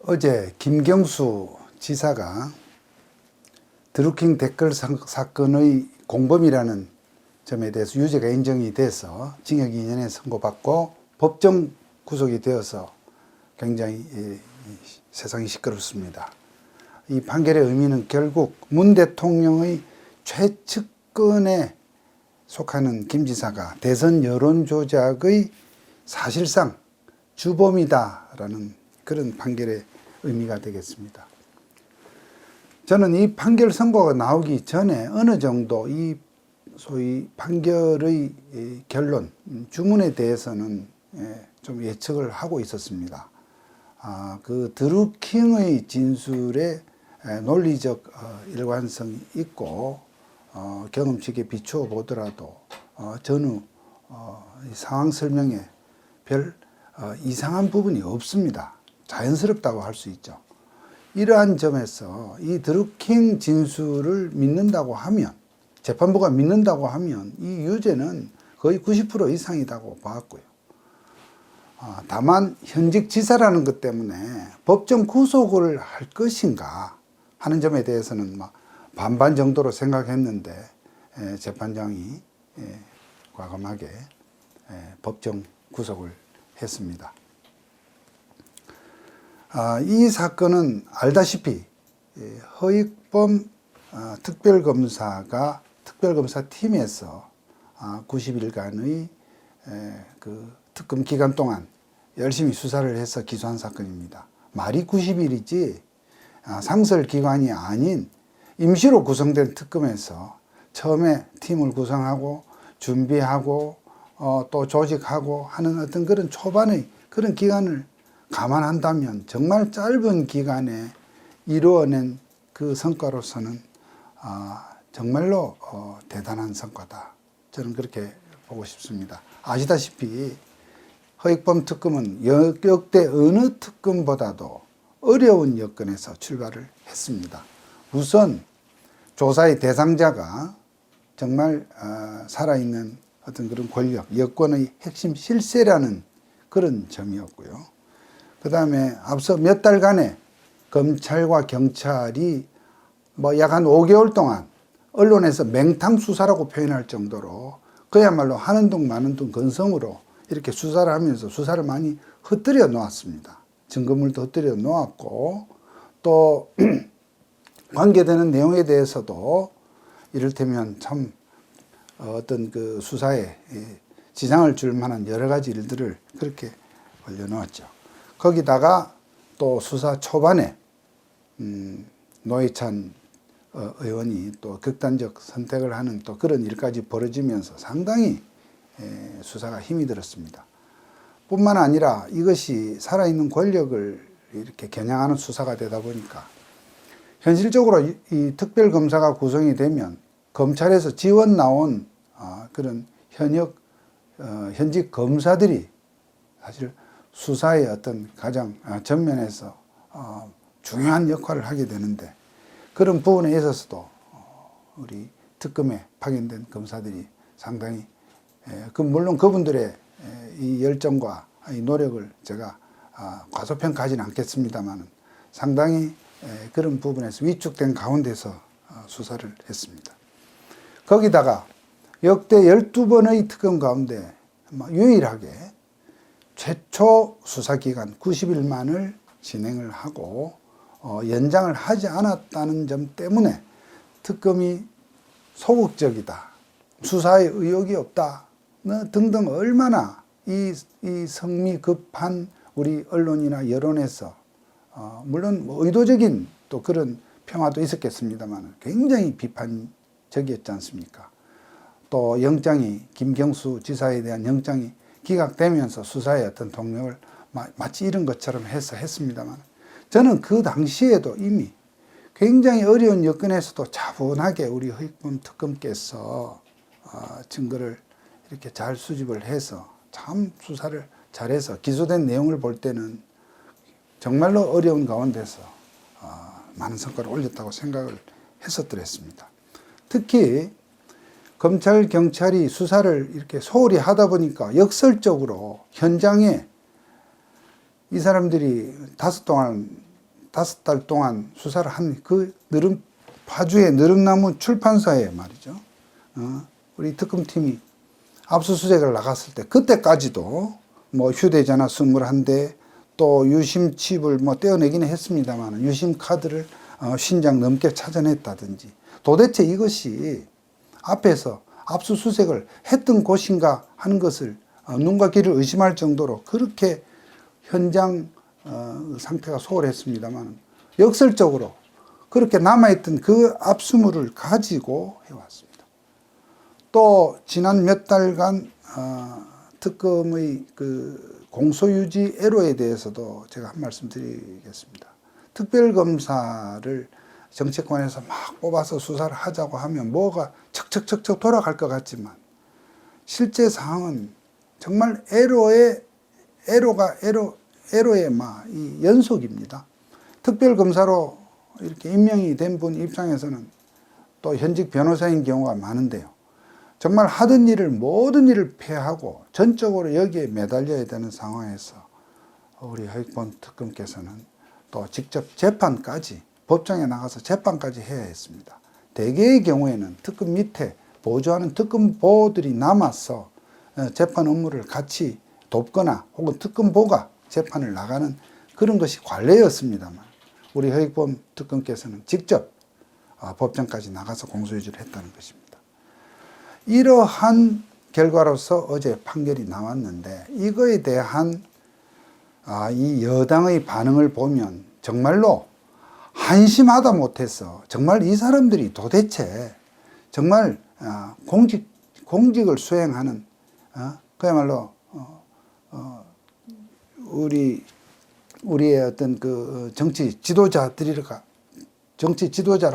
어제 김경수 지사가 드루킹 댓글 사건의 공범이라는 점에 대해서 유죄가 인정이 돼서 징역 2년에 선고받고 법정 구속이 되어서 굉장히 세상이 시끄럽습니다. 이 판결의 의미는 결국 문 대통령의 최측근에 속하는 김 지사가 대선 여론 조작의 사실상 주범이다라는 그런 판결의 의미가 되겠습니다. 저는 이 판결 선고가 나오기 전에 어느 정도 이 소위 판결의 결론, 주문에 대해서는 좀 예측을 하고 있었습니다. 그 드루킹의 진술에 논리적 일관성이 있고 경험치에 비추어 보더라도 전후 상황 설명에 별 이상한 부분이 없습니다. 자연스럽다고 할 수 있죠. 이러한 점에서 이 드루킹 진술을 믿는다고 하면, 재판부가 믿는다고 하면 이 유죄는 거의 90% 이상이라고 봤고요. 다만 현직 지사라는 것 때문에 법정 구속을 할 것인가 하는 점에 대해서는 반반 정도로 생각했는데 재판장이 과감하게 법정 구속을 했습니다. 이 사건은 알다시피 허익범 특별검사가 특별검사팀에서 90일간의 그 특검 기간 동안 열심히 수사를 해서 기소한 사건입니다. 말이 90일이지 상설기관이 아닌 임시로 구성된 특검에서 처음에 팀을 구성하고 준비하고 또 조직하고 하는 어떤 그런 초반의 그런 기간을 감안한다면 정말 짧은 기간에 이루어낸 그 성과로서는 정말로 대단한 성과다. 저는 그렇게 보고 싶습니다. 아시다시피 허익범 특검은 역대 어느 특검보다도 어려운 여건에서 출발을 했습니다. 우선 조사의 대상자가 정말 살아있는 어떤 그런 권력, 여권의 핵심 실세라는 그런 점이었고요. 그 다음에 앞서 몇 달간에 검찰과 경찰이 약 한 5개월 동안 언론에서 맹탕 수사라고 표현할 정도로 그야말로 하는 둥 마는 둥 건성으로 이렇게 수사를 하면서 수사를 많이 흩뜨려 놓았습니다. 증거물도 흩뜨려 놓았고 또 관계되는 내용에 대해서도 이를테면 참 어떤 그 수사에 지장을 줄 만한 여러 가지 일들을 그렇게 올려놓았죠. 거기다가 또 수사 초반에 노회찬 의원이 또 극단적 선택을 하는 또 그런 일까지 벌어지면서 상당히 수사가 힘이 들었습니다. 뿐만 아니라 이것이 살아있는 권력을 이렇게 겨냥하는 수사가 되다 보니까 현실적으로 이 특별검사가 구성이 되면 검찰에서 지원 나온 그런 현직 검사들이 사실 수사의 어떤 가장 전면에서 중요한 역할을 하게 되는데 그런 부분에 있어서도 우리 특검에 파견된 검사들이 상당히 물론 그분들의 이 열정과 이 노력을 제가 과소평가하지는 않겠습니다만 상당히 그런 부분에서 위축된 가운데서 수사를 했습니다. 거기다가 역대 12번의 특검 가운데 유일하게 최초 수사기간 90일만을 진행을 하고 연장을 하지 않았다는 점 때문에 특검이 소극적이다, 수사에 의욕이 없다 등등 얼마나 이 성미 급한 우리 언론이나 여론에서 물론 의도적인 또 그런 평화도 있었겠습니다만 굉장히 비판적이었지 않습니까? 또 영장이 김경수 지사에 대한 영장이 기각되면서 수사의 어떤 동력을 마치 이런 것처럼 해서 했습니다만 저는 그 당시에도 이미 굉장히 어려운 여건에서도 차분하게 우리 허익범 특검께서 증거를 이렇게 잘 수집을 해서 참 수사를 잘해서 기소된 내용을 볼 때는 정말로 어려운 가운데서 많은 성과를 올렸다고 생각을 했었더랬습니다. 특히 검찰, 경찰이 수사를 이렇게 소홀히 하다 보니까 역설적으로 현장에 이 사람들이 5 5달 동안 수사를 한 그 파주의 느릅나무 출판사에 말이죠. 우리 특검팀이 압수수색을 나갔을 때 그때까지도 뭐 휴대전화 21대 또 유심 칩을 뭐 떼어내기는 했습니다만 유심 카드를 50장 넘게 찾아냈다든지 도대체 이것이 앞에서 압수수색을 했던 곳인가 하는 것을 눈과 귀를 의심할 정도로 그렇게 현장 상태가 소홀했습니다만 역설적으로 그렇게 남아있던 그 압수물을 가지고 해왔습니다. 또 지난 몇 달간 특검의 그 공소유지 애로에 대해서도 제가 한 말씀 드리겠습니다. 특별검사를 정치권에서 막 뽑아서 수사를 하자고 하면 뭐가 척척척척 돌아갈 것 같지만 실제 상황은 정말 애로의 막 이 연속입니다. 특별검사로 이렇게 임명이 된 분 입장에서는 또 현직 변호사인 경우가 많은데요. 정말 하던 일을 모든 일을 폐하고 전적으로 여기에 매달려야 되는 상황에서 우리 허익범 특검께서는 또 직접 재판까지 법정에 나가서 재판까지 해야 했습니다. 대개의 경우에는 특검 밑에 보조하는 특검보들이 남아서 재판 업무를 같이 돕거나 혹은 특검보가 재판을 나가는 그런 것이 관례였습니다만 우리 허익범 특검께서는 직접 법정까지 나가서 공소유지를 했다는 것입니다. 이러한 결과로서 어제 판결이 나왔는데 이거에 대한 이 여당의 반응을 보면 정말로 한심하다 못해서 정말 이 사람들이 도대체 정말 공직을 수행하는 그야말로 우리의 어떤 그 정치 지도자를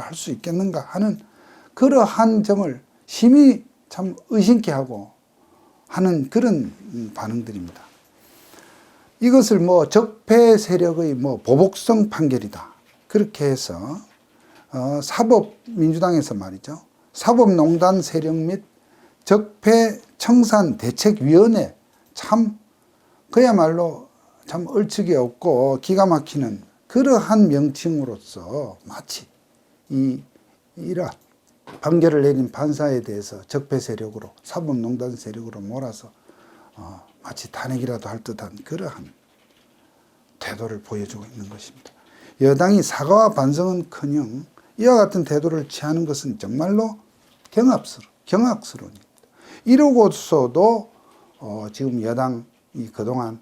할 수 있겠는가 하는 그러한 점을 심히 참 의심케 하고 하는 그런 반응들입니다. 이것을 뭐 적폐 세력의 뭐 보복성 판결이다. 그렇게 해서 사법민주당에서 말이죠. 사법농단 세력 및 적폐 청산 대책위원회 참 그야말로 참 얼측이 없고 기가 막히는 그러한 명칭으로서 마치 이러한 판결을 내린 판사에 대해서 적폐 세력으로 사법농단 세력으로 몰아서 마치 탄핵이라도 할 듯한 그러한 태도를 보여주고 있는 것입니다. 여당이 사과와 반성은커녕 이와 같은 태도를 취하는 것은 정말로 경악스러웁니다. 이러고서도 지금 여당이 그동안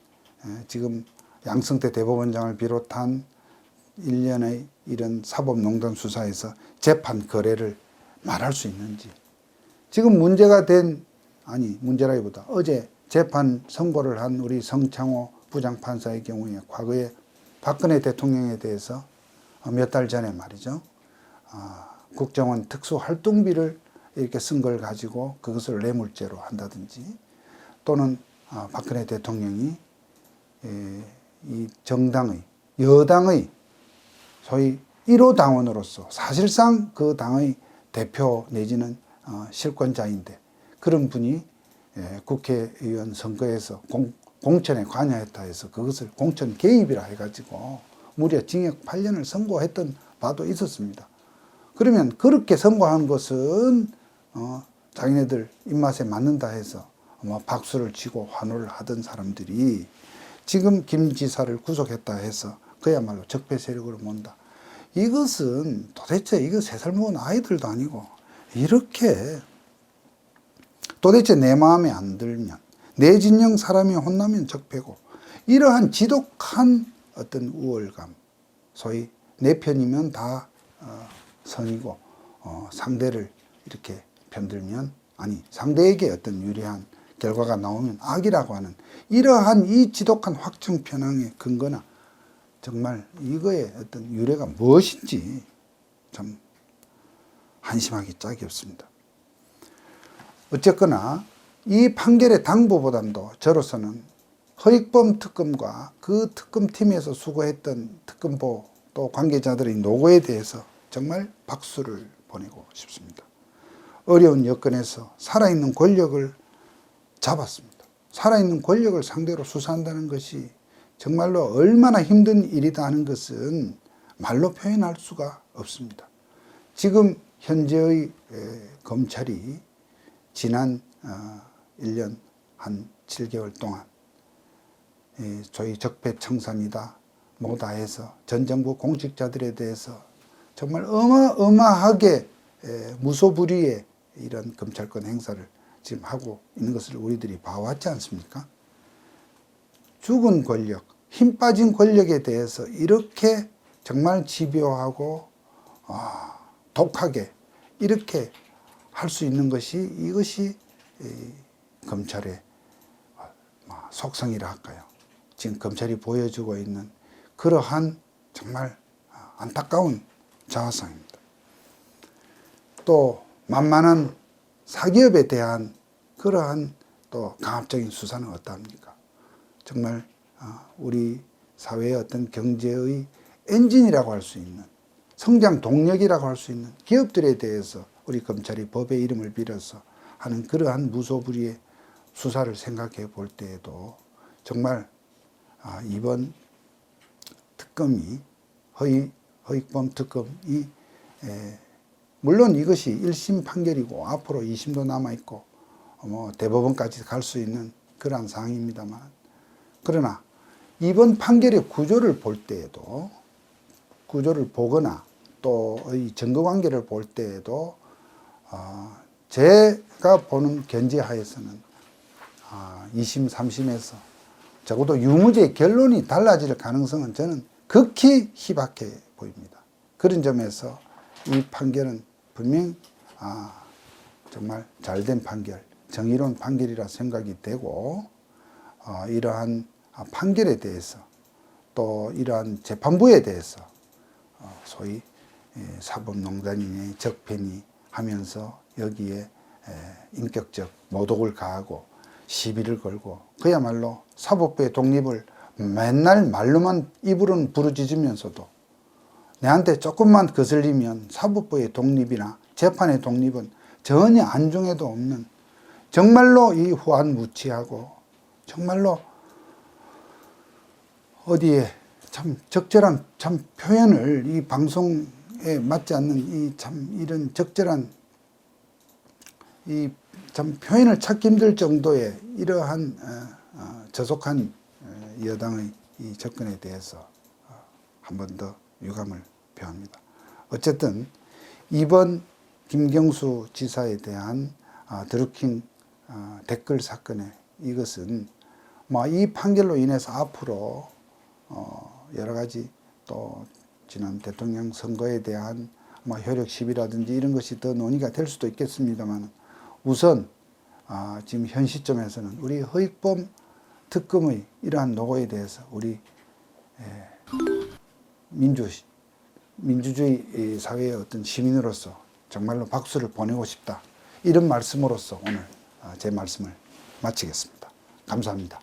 지금 양승태 대법원장을 비롯한 일련의 이런 사법농단 수사에서 재판 거래를 말할 수 있는지 지금 문제라기보다 어제 재판 선고를 한 우리 성창호 부장판사의 경우에 과거에 박근혜 대통령에 대해서 몇 달 전에 말이죠. 국정원 특수활동비를 이렇게 쓴 걸 가지고 그것을 뇌물죄로 한다든지 또는 박근혜 대통령이 이 여당의 소위 1호 당원으로서 사실상 그 당의 대표 내지는 실권자인데 그런 분이 국회의원 선거에서 공천에 관여했다 해서 그것을 공천 개입이라 해가지고 무려 징역 8년을 선고했던 바도 있었습니다. 그러면 그렇게 선고한 것은 자기네들 입맛에 맞는다 해서 박수를 치고 환호를 하던 사람들이 지금 김 지사를 구속했다 해서 그야말로 적폐 세력으로 mon다. 이것은 도대체 이거 3살 먹은 아이들도 아니고 이렇게 도대체 내 마음에 안 들면 내 진영 사람이 혼나면 적폐고 이러한 지독한 어떤 우월감 소위 내 편이면 다 선이고 상대를 이렇게 편들면 상대에게 어떤 유리한 결과가 나오면 악이라고 하는 이러한 이 지독한 확정 편향의 근거나 정말 이거의 어떤 유래가 무엇인지 참 한심하기 짝이 없습니다. 어쨌거나 이 판결의 당부보다도 저로서는 허익범 특검과 그 특검팀에서 수고했던 특검보 또 관계자들의 노고에 대해서 정말 박수를 보내고 싶습니다. 어려운 여건에서 살아있는 권력을 잡았습니다. 살아있는 권력을 상대로 수사한다는 것이 정말로 얼마나 힘든 일이다 하는 것은 말로 표현할 수가 없습니다. 지금 현재의 검찰이 지난 1년 한 7개월 동안 소위 적폐청산이다 뭐다 해서 전 정부 공직자들에 대해서 정말 어마어마하게 무소불위의 이런 검찰권 행사를 지금 하고 있는 것을 우리들이 봐왔지 않습니까? 죽은 권력, 힘 빠진 권력에 대해서 이렇게 정말 집요하고 독하게 이렇게 할 수 있는 것이 이것이 검찰의 속성이라 할까요? 지금 검찰이 보여주고 있는 그러한 정말 안타까운 자화상입니다. 또 만만한 사기업에 대한 그러한 또 강압적인 수사는 어떠합니까? 정말 우리 사회의 어떤 경제의 엔진이라고 할 수 있는 성장 동력이라고 할 수 있는 기업들에 대해서 우리 검찰이 법의 이름을 빌어서 하는 그러한 무소불위의 수사를 생각해 볼 때에도 정말 이번 특검이 허익범 특검이 물론 이것이 1심 판결이고 앞으로 2심도 남아있고 뭐 대법원까지 갈 수 있는 그러한 상황입니다만, 그러나 이번 판결의 구조를 볼 때에도 구조를 보거나 또 이 증거관계를 볼 때에도 제가 보는 견지하에서는 2심, 3심에서 적어도 유무죄 결론이 달라질 가능성은 저는 극히 희박해 보입니다. 그런 점에서 이 판결은 분명 정말 잘된 판결, 정의로운 판결이라 생각이 되고 이러한 판결에 대해서 또 이러한 재판부에 대해서 소위 사법농단이니 적폐니 하면서 여기에 인격적 모독을 가하고 시비를 걸고 그야말로 사법부의 독립을 맨날 말로만 입으로는 부르짖으면서도 내한테 조금만 거슬리면 사법부의 독립이나 재판의 독립은 전혀 안중에도 없는 정말로 이 후한무치하고 정말로 어디에 참 적절한 참 표현을 이 방송에 맞지 않는 이 참 이런 적절한 이 참 표현을 찾기 힘들 정도의 이러한 저속한 여당의 이 접근에 대해서 한 번 더 유감을 표합니다. 어쨌든 이번 김경수 지사에 대한 드루킹 댓글 사건에 이것은 이 판결로 인해서 앞으로 여러 가지 또 지난 대통령 선거에 대한 효력 시비라든지 이런 것이 더 논의가 될 수도 있겠습니다만, 우선 지금 현 시점에서는 우리 허익범 특검의 이러한 노고에 대해서 우리 민주주의 사회의 어떤 시민으로서 정말로 박수를 보내고 싶다, 이런 말씀으로서 오늘 제 말씀을 마치겠습니다. 감사합니다.